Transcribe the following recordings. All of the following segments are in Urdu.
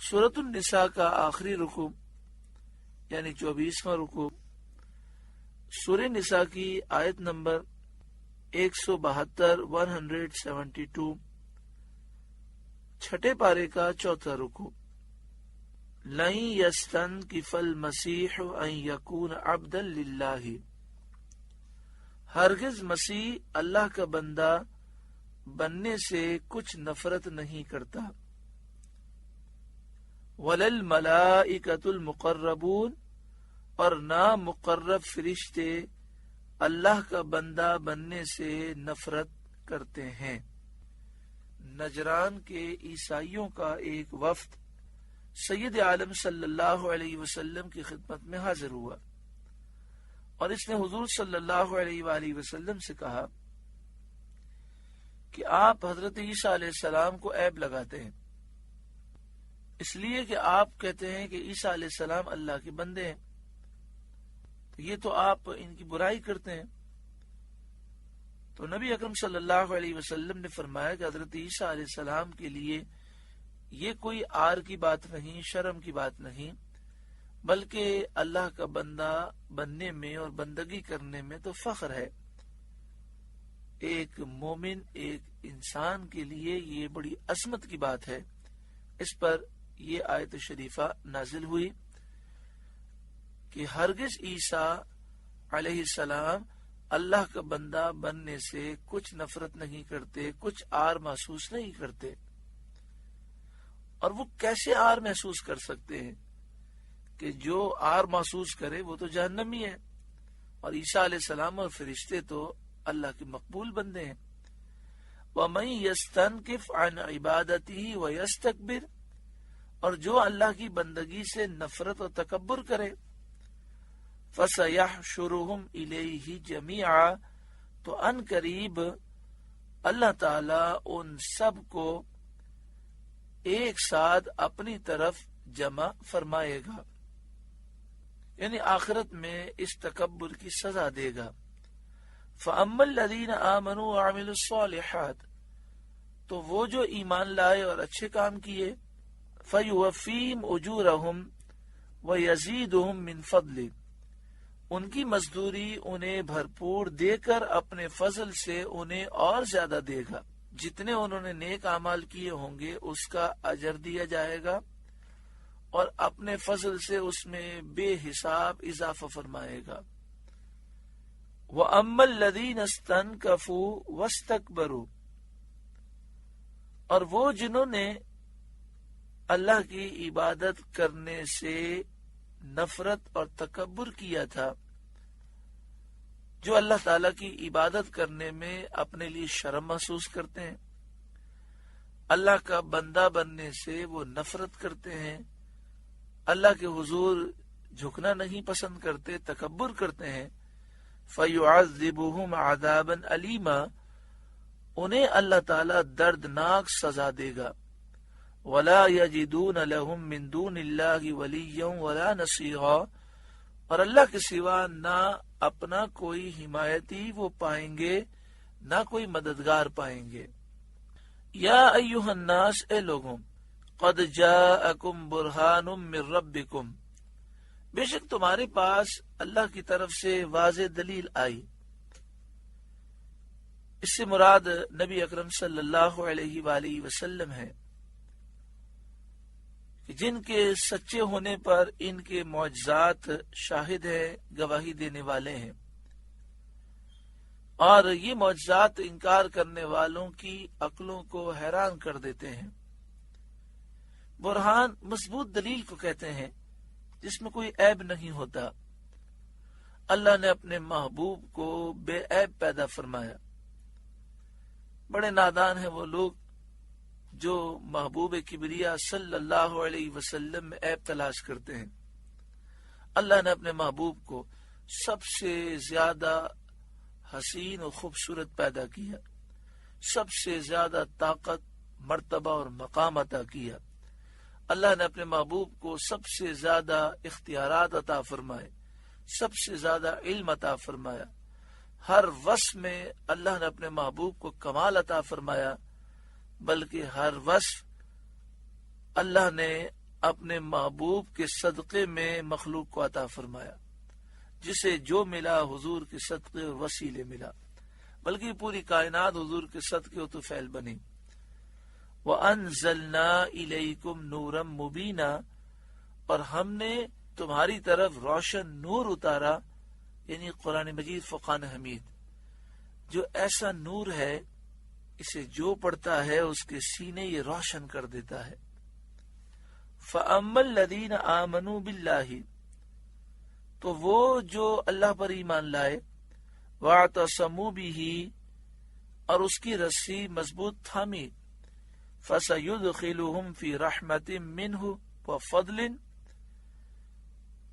سورۃ النساء کا آخری رکوع یعنی 24واں رکوع سورہ نساء کی آیت نمبر 172 172 چھٹے پارے کا چوتھا رکوع لن یستنکف المسیح ان یکون عبدا للہ ہرگز مسیح اللہ کا بندہ بننے سے کچھ نفرت نہیں کرتا وَلَلْمَلَائِكَةُ الْمُقَرَّبُونَ اور نہ مقرب فرشتے اللہ کا بندہ بننے سے نفرت کرتے ہیں۔ نجران کے عیسائیوں کا ایک وفد سید عالم صلی اللہ علیہ وسلم کی خدمت میں حاضر ہوا اور اس نے حضور صلی اللہ علیہ وآلہ وسلم سے کہا کہ آپ حضرت عیسیٰ علیہ السلام کو عیب لگاتے ہیں، اس لیے کہ آپ کہتے ہیں کہ عیسیٰ علیہ السلام اللہ کے بندے ہیں، تو یہ تو آپ ان کی برائی کرتے ہیں۔ تو نبی اکرم صلی اللہ علیہ وسلم نے فرمایا کہ حضرت عیسیٰ علیہ السلام کے لیے یہ کوئی عار کی بات نہیں، شرم کی بات نہیں، بلکہ اللہ کا بندہ بننے میں اور بندگی کرنے میں تو فخر ہے۔ ایک مومن ایک انسان کے لیے یہ بڑی عظمت کی بات ہے۔ اس پر یہ آیت شریفہ نازل ہوئی کہ ہرگز عیسیٰ علیہ السلام اللہ کا بندہ بننے سے کچھ نفرت نہیں کرتے، کچھ عار محسوس نہیں کرتے۔ اور وہ کیسے عار محسوس کر سکتے ہیں کہ جو عار محسوس کرے وہ تو جہنمی ہے، اور عیسیٰ علیہ السلام اور فرشتے تو اللہ کے مقبول بندے ہیں۔ وَمَن يَسْتَنْكِفْ عَنْ عِبَادَتِهِ وَيَسْتَكْبِرْ اور جو اللہ کی بندگی سے نفرت و تکبر کرے فَسَيَحْشُرُهُمْ إِلَيْهِ جَمِيعًا تو ان قریب اللہ تعالی ان سب کو ایک ساتھ اپنی طرف جمع فرمائے گا، یعنی آخرت میں اس تکبر کی سزا دے گا۔ فَأَمَّا الَّذِينَ آمَنُوا وَعَمِلُوا الصَّالِحَاتِ تو وہ جو ایمان لائے اور اچھے کام کیے، فَيُوَفِّيهِمْ أُجُورَهُمْ وَيَزِيدُهُمْ مِنْ فَضْلِهِ ان کی مزدوری انہیں بھرپور دے کر اپنے فضل سے انہیں اور زیادہ دے گا، جتنے انہوں نے نیک اعمال کیے ہوں گے اس کا اجر دیا جائے گا، اور اپنے فضل سے اس میں بے حساب اضافہ فرمائے گا۔ وَأَمَّا الَّذِينَ اسْتَنْكَفُوا وَاسْتَكْبَرُوا اور وہ جنہوں نے اللہ کی عبادت کرنے سے نفرت اور تکبر کیا تھا، جو اللہ تعالیٰ کی عبادت کرنے میں اپنے لیے شرم محسوس کرتے ہیں، اللہ کا بندہ بننے سے وہ نفرت کرتے ہیں، اللہ کے حضور جھکنا نہیں پسند کرتے، تکبر کرتے ہیں، فَيُعَذِّبُهُمْ عَذَابًا أَلِيمًا انہیں اللہ تعالیٰ دردناک سزا دے گا۔ وَلَا يَجِدُونَ لَهُم مِّن دُونِ اللَّهِ وَلِيًّا وَلَا نَصِيرًا اور اللہ کے سوا نہ اپنا کوئی حمایتی وہ پائیں گے نہ کوئی مددگار پائیں گے۔ یا ایھا الناس اے لوگوں، قد جاءکم برہان من ربکم بے شک تمہارے پاس اللہ کی طرف سے واضح دلیل آئی۔ اس سے مراد نبی اکرم صلی اللہ علیہ وآلہ وسلم ہے کہ جن کے سچے ہونے پر ان کے معجزات شاہد ہیں، گواہی دینے والے ہیں، اور یہ معجزات انکار کرنے والوں کی عقلوں کو حیران کر دیتے ہیں۔ برہان مضبوط دلیل کو کہتے ہیں جس میں کوئی عیب نہیں ہوتا۔ اللہ نے اپنے محبوب کو بے عیب پیدا فرمایا۔ بڑے نادان ہیں وہ لوگ جو محبوب کبریا صلی اللہ علیہ وسلم میں عیب تلاش کرتے ہیں۔ اللہ نے اپنے محبوب کو سب سے زیادہ حسین و خوبصورت پیدا کیا، سب سے زیادہ طاقت، مرتبہ اور مقام عطا کیا۔ اللہ نے اپنے محبوب کو سب سے زیادہ اختیارات عطا فرمائے، سب سے زیادہ علم عطا فرمایا۔ ہر وصف میں اللہ نے اپنے محبوب کو کمال عطا فرمایا، بلکہ ہر وصف اللہ نے اپنے محبوب کے صدقے میں مخلوق کو عطا فرمایا، جسے جو ملا حضور کے صدقے اور وسیلے ملا، بلکہ پوری کائنات حضور کے صدقے و طفیل بنی۔ وَأَنزَلْنَا إِلَيْكُمْ نُورًا مُبِينًا، اور ہم نے تمہاری طرف روشن نور اتارا، یعنی قرآن مجید فرقان حمید، جو ایسا نور ہے اسے جو پڑھتا ہے اس کے سینے یہ روشن کر دیتا ہے۔ فَأَمَّا الَّذِينَ آمَنُوا بِاللَّهِ، تو وہ جو اللہ پر ایمان لائے، وَاعْتَصَمُوا بِهِ، اور اس کی رسی مضبوط تھامی، فَسَيُدْخِلُهُمْ فِي رَحْمَةٍ مِّنْهُ وَفَضْلٍ،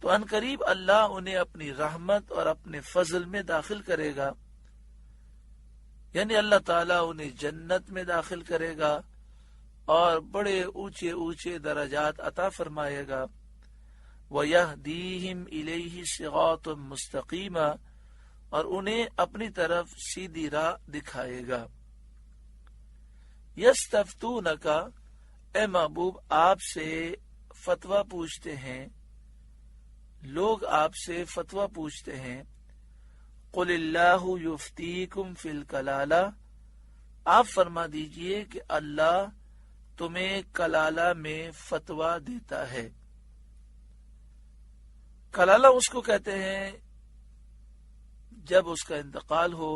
تو ان قریب اللہ انہیں اپنی رحمت اور اپنے فضل میں داخل کرے گا، یعنی اللہ تعالیٰ انہیں جنت میں داخل کرے گا اور بڑے اونچے اونچے درجات عطا فرمائے گا۔ وَيَهْدِيهِمْ إِلَيْهِ صِرَاطًا مُسْتَقِيمًا، اور انہیں اپنی طرف سیدھی راہ دکھائے گا۔ يَسْتَفْتُونَكَ، اے محبوب آپ سے فتویٰ پوچھتے ہیں، لوگ آپ سے فتویٰ پوچھتے ہیں۔ قُلِ اللَّهُ يُفْتِيكُمْ فِي الْكَلَالَةِ، آپ فرما دیجئے کہ اللہ تمہیں کلالہ میں فتویٰ دیتا ہے۔ کلالہ اس کو کہتے ہیں جب اس کا انتقال ہو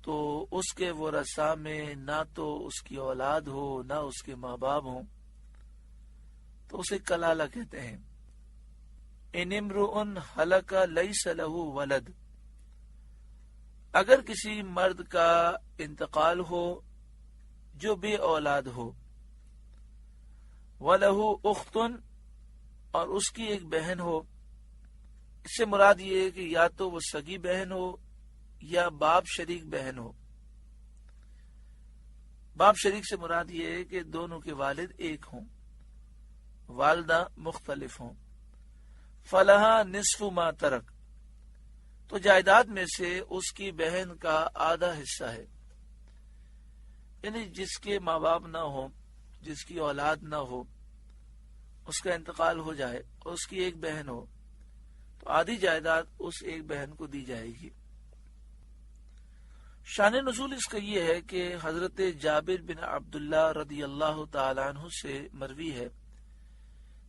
تو اس کے ورثاء میں نہ تو اس کی اولاد ہو نہ اس کے ماں باپ ہوں، تو اسے کلالہ کہتے ہیں۔ ان امرؤ ہلک لیس لہ ولد، اگر کسی مرد کا انتقال ہو جو بے اولاد ہو، وَلَهُ أُخْتٌ، اور اس کی ایک بہن ہو، اس سے مراد یہ ہے کہ یا تو وہ سگی بہن ہو یا باپ شریک بہن ہو۔ باپ شریک سے مراد یہ ہے کہ دونوں کے والد ایک ہوں، والدہ مختلف ہوں۔ فَلَهَا نِصْفُ مَا تَرَكَ، تو جائیداد میں سے اس کی بہن کا آدھا حصہ ہے، یعنی جس کے ماں باپ نہ ہو، جس کی اولاد نہ ہو، اس کا انتقال ہو جائے اور اس کی ایک بہن ہو، تو آدھی جائیداد اس ایک بہن کو دی جائے گی۔ شان نزول اس کا یہ ہے کہ حضرت جابر بن عبداللہ رضی اللہ تعالی عنہ سے مروی ہے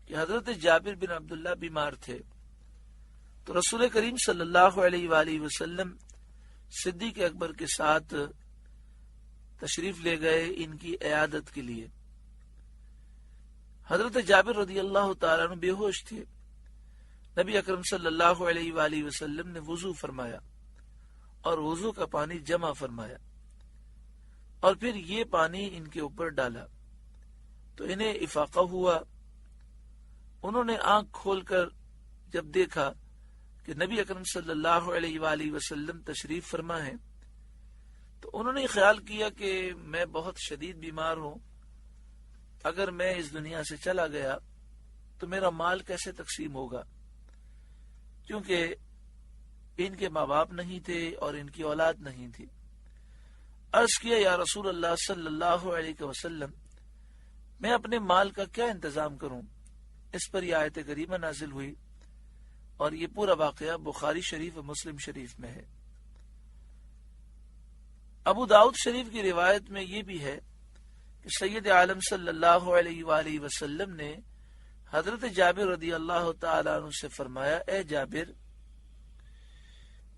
کہ حضرت جابر بن عبداللہ بیمار تھے، تو رسول کریم صلی اللہ علیہ وآلہ وسلم صدیق اکبر کے ساتھ تشریف لے گئے ان کی عیادت کے لیے۔ حضرت جابر رضی اللہ تعالیٰ عنہ بے ہوش تھے۔ نبی اکرم صلی اللہ علیہ وآلہ وسلم نے وضو فرمایا اور وضو کا پانی جمع فرمایا اور پھر یہ پانی ان کے اوپر ڈالا تو انہیں افاقہ ہوا۔ انہوں نے آنکھ کھول کر جب دیکھا کہ نبی اکرم صلی اللہ علیہ وآلہ وسلم تشریف فرما ہے تو انہوں نے خیال کیا کہ میں بہت شدید بیمار ہوں، اگر میں اس دنیا سے چلا گیا تو میرا مال کیسے تقسیم ہوگا، کیونکہ ان کے ماں باپ نہیں تھے اور ان کی اولاد نہیں تھی۔ عرض کیا یا رسول اللہ صلی اللہ علیہ وسلم، میں اپنے مال کا کیا انتظام کروں؟ اس پر یہ آیت کریمہ نازل ہوئی اور یہ پورا واقعہ بخاری شریف و مسلم شریف میں ہے۔ ابو داؤد شریف کی روایت میں یہ بھی ہے کہ سید عالم صلی اللہ علیہ وآلہ وسلم نے حضرت جابر رضی اللہ تعالیٰ عنہ سے فرمایا، اے جابر،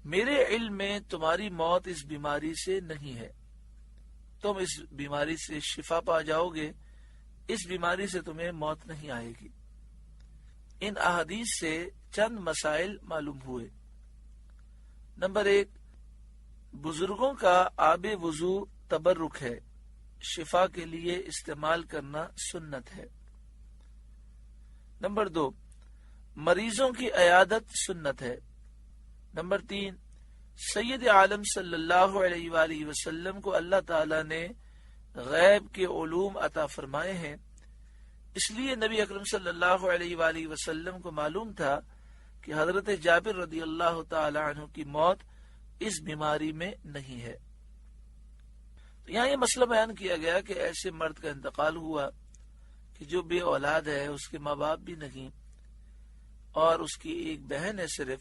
میرے علم میں تمہاری موت اس بیماری سے نہیں ہے، تم اس بیماری سے شفا پا جاؤ گے، اس بیماری سے تمہیں موت نہیں آئے گی۔ ان احادیث سے چند مسائل معلوم ہوئے۔ نمبر 1، بزرگوں کا آب وضو تبرک ہے، شفا کے لیے استعمال کرنا سنت ہے۔ نمبر 2، مریضوں کی عیادت سنت ہے۔ نمبر 3، سید عالم صلی اللہ علیہ وآلہ وسلم کو اللہ تعالی نے غیب کے علوم عطا فرمائے ہیں، اس لیے نبی اکرم صلی اللہ علیہ وآلہ وسلم کو معلوم تھا کہ حضرت جابر رضی اللہ تعالی عنہ کی موت اس بیماری میں نہیں ہے۔ تو یہاں یہ مسئلہ بیان کیا گیا کہ ایسے مرد کا انتقال ہوا کہ جو بے اولاد ہے اس کے ماں باپ بھی نہیں اور اس کی ایک بہن ہے صرف،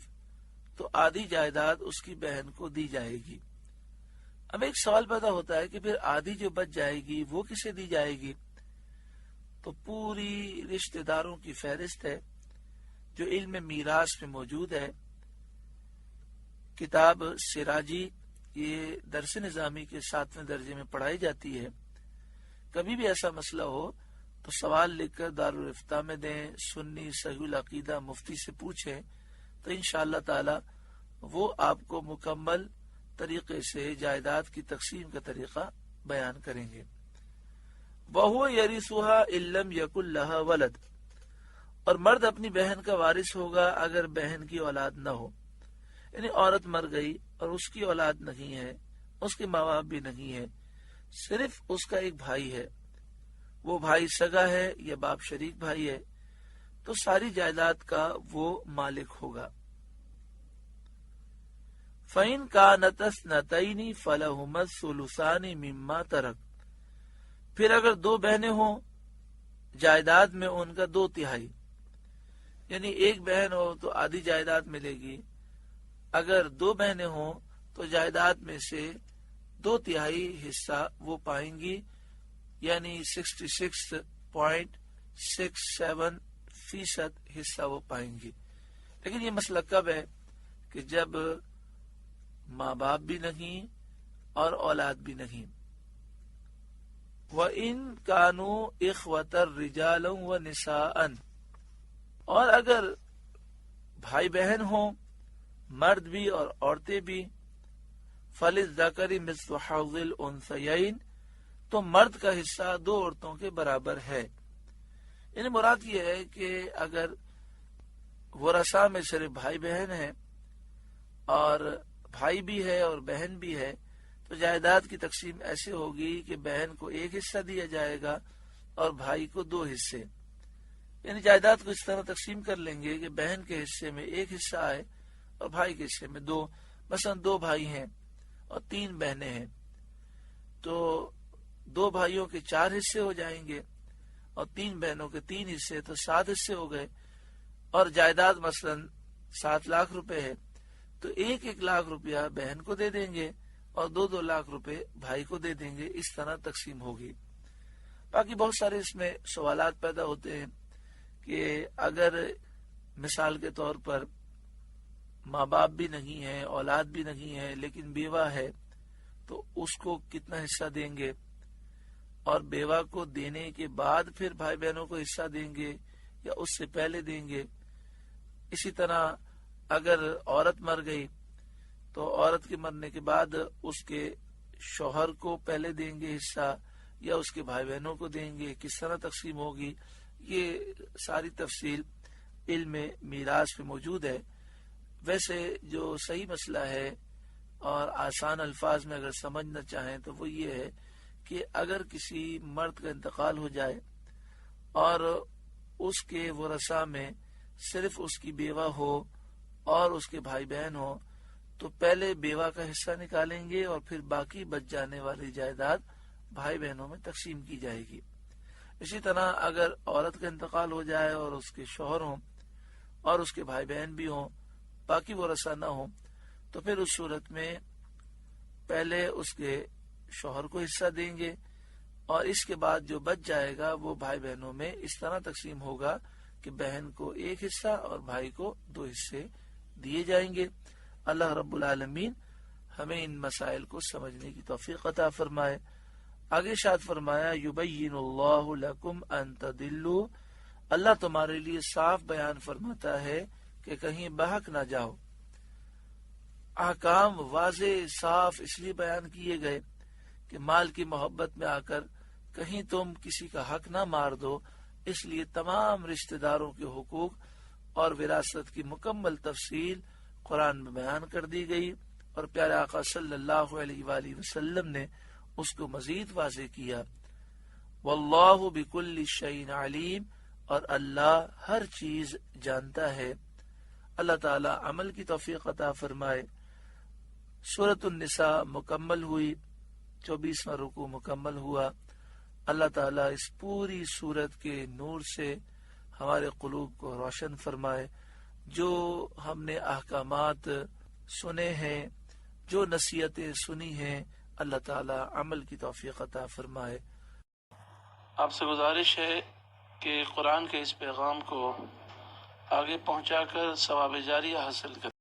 تو آدھی جائیداد اس کی بہن کو دی جائے گی۔ اب ایک سوال پیدا ہوتا ہے کہ پھر آدھی جو بچ جائے گی وہ کسے دی جائے گی؟ تو پوری رشتہ داروں کی فہرست ہے جو علم میراث میں موجود ہے، کتاب سراجی، یہ درس نظامی کے 7ویں درجے میں پڑھائی جاتی ہے۔ کبھی بھی ایسا مسئلہ ہو تو سوال لکھ کر دارالفتاء میں دیں، سنی صحیح العقیدہ مفتی سے پوچھیں، تو انشاءاللہ تعالی وہ آپ کو مکمل طریقے سے جائیداد کی تقسیم کا طریقہ بیان کریں گے۔ وَهُوَ يَرِثُهَا إِن لَّمْ يَكُن لَّهَا وَلَدٌ، اور مرد اپنی بہن کا وارث ہوگا اگر بہن کی اولاد نہ ہو، یعنی عورت مر گئی اور اس کی اولاد نہیں ہے، اس کے ماں باپ بھی نہیں ہے، صرف اس کا ایک بھائی ہے، وہ بھائی سگا ہے یا باپ شریک بھائی ہے، تو ساری جائیداد کا وہ مالک ہوگا۔ فَإِن كَانَتْ اثْنَتَيْنِ فَلَهُمَا الثُّلُثَانِ مِمَّا تَرَكَ، پھر اگر 2 بہنیں ہوں جائیداد میں ان کا 2/3، یعنی ایک بہن ہو تو آدھی جائیداد ملے گی، اگر 2 بہنیں ہوں تو جائیداد میں سے 2/3 حصہ وہ پائیں گی، یعنی 66.67% حصہ وہ پائیں گی۔ لیکن یہ مسئلہ کب ہے؟ کہ جب ماں باپ بھی نہیں اور اولاد بھی نہیں۔ وَإِن كَانُوا إِخْوَةً رِجَالًا وَنِسَاءً، اور اگر بھائی بہن ہوں مرد بھی اور عورتیں بھی، فَلِلذَّكَرِ مِثْلُ حَظِّ الْأُنثَيَيْنِ، تو مرد کا حصہ 2 عورتوں کے برابر ہے۔ یعنی مراد یہ ہے کہ اگر ورثاء میں صرف بھائی بہن ہیں اور بھائی بھی ہے اور بہن بھی ہے، تو جائیداد کی تقسیم ایسے ہوگی کہ بہن کو 1 حصہ دیا جائے گا اور بھائی کو 2 حصے، یعنی جائیداد کو اس طرح تقسیم کر لیں گے کہ بہن کے حصے میں 1 حصہ آئے اور بھائی کے حصے میں 2۔ مثلا 2 بھائی ہیں اور 3 بہنیں ہیں، تو 2 بھائیوں کے 4 حصے ہو جائیں گے اور 3 بہنوں کے 3 حصے، تو 7 حصے ہو گئے، اور جائیداد مثلا 7 لاکھ روپے ہے، تو 1 لاکھ روپیہ بہن کو دے دیں گے اور 2 لاکھ روپے بھائی کو دے دیں گے، اس طرح تقسیم ہوگی۔ باقی بہت سارے اس میں سوالات پیدا ہوتے ہیں کہ اگر مثال کے طور پر ماں باپ بھی نہیں ہے، اولاد بھی نہیں ہے، لیکن بیوہ ہے، تو اس کو کتنا حصہ دیں گے، اور بیوہ کو دینے کے بعد پھر بھائی بہنوں کو حصہ دیں گے یا اس سے پہلے دیں گے۔ اسی طرح اگر عورت مر گئی تو عورت کے مرنے کے بعد اس کے شوہر کو پہلے دیں گے حصہ یا اس کے بھائی بہنوں کو دیں گے، کس طرح تقسیم ہوگی، یہ ساری تفصیل علم میراث میں موجود ہے۔ ویسے جو صحیح مسئلہ ہے اور آسان الفاظ میں اگر سمجھنا چاہیں تو وہ یہ ہے کہ اگر کسی مرد کا انتقال ہو جائے اور اس کے ورثاء میں صرف اس کی بیوہ ہو اور اس کے بھائی بہن ہو، تو پہلے بیوہ کا حصہ نکالیں گے اور پھر باقی بچ جانے والی جائیداد بھائی بہنوں میں تقسیم کی جائے گی۔ اسی طرح اگر عورت کا انتقال ہو جائے اور اس کے شوہر ہوں اور اس کے بھائی بہن بھی ہوں، باقی ورثاء نہ ہوں، تو پھر اس صورت میں پہلے اس کے شوہر کو حصہ دیں گے اور اس کے بعد جو بچ جائے گا وہ بھائی بہنوں میں اس طرح تقسیم ہوگا کہ بہن کو 1 حصہ اور بھائی کو 2 حصے دیے جائیں گے۔ اللہ رب العالمین ہمیں ان مسائل کو سمجھنے کی توفیق عطا فرمائے۔ آگے ارشاد فرمایا یبین اللہ لکم ان تضلوا، اللہ تمہارے لیے صاف بیان فرماتا ہے کہ کہیں بہک نہ جاؤ۔ احکام واضح صاف اس لیے بیان کیے گئے کہ مال کی محبت میں آ کر کہیں تم کسی کا حق نہ مار دو، اس لیے تمام رشتہ داروں کے حقوق اور وراثت کی مکمل تفصیل قرآن میں بیان کر دی گئی، اور پیارے آقا صلی اللہ علیہ وآلہ وسلم نے اس کو مزید واضح کیا۔ واللہ بکل شیء علیم، اور اللہ ہر چیز جانتا ہے۔ اللہ تعالی عمل کی توفیق عطا فرمائے۔ سورۃ النساء مکمل ہوئی، 24واں رکوع مکمل ہوا۔ اللہ تعالیٰ اس پوری صورت کے نور سے ہمارے قلوب کو روشن فرمائے. جو ہم نے احکامات سنے ہیں، جو نصیحتیں سنی ہیں، اللہ تعالیٰ عمل کی توفیق عطا فرمائے. آپ سے گزارش ہے کہ قرآن کے اس پیغام کو آگے پہنچا کر ثواب جاریہ حاصل کریں.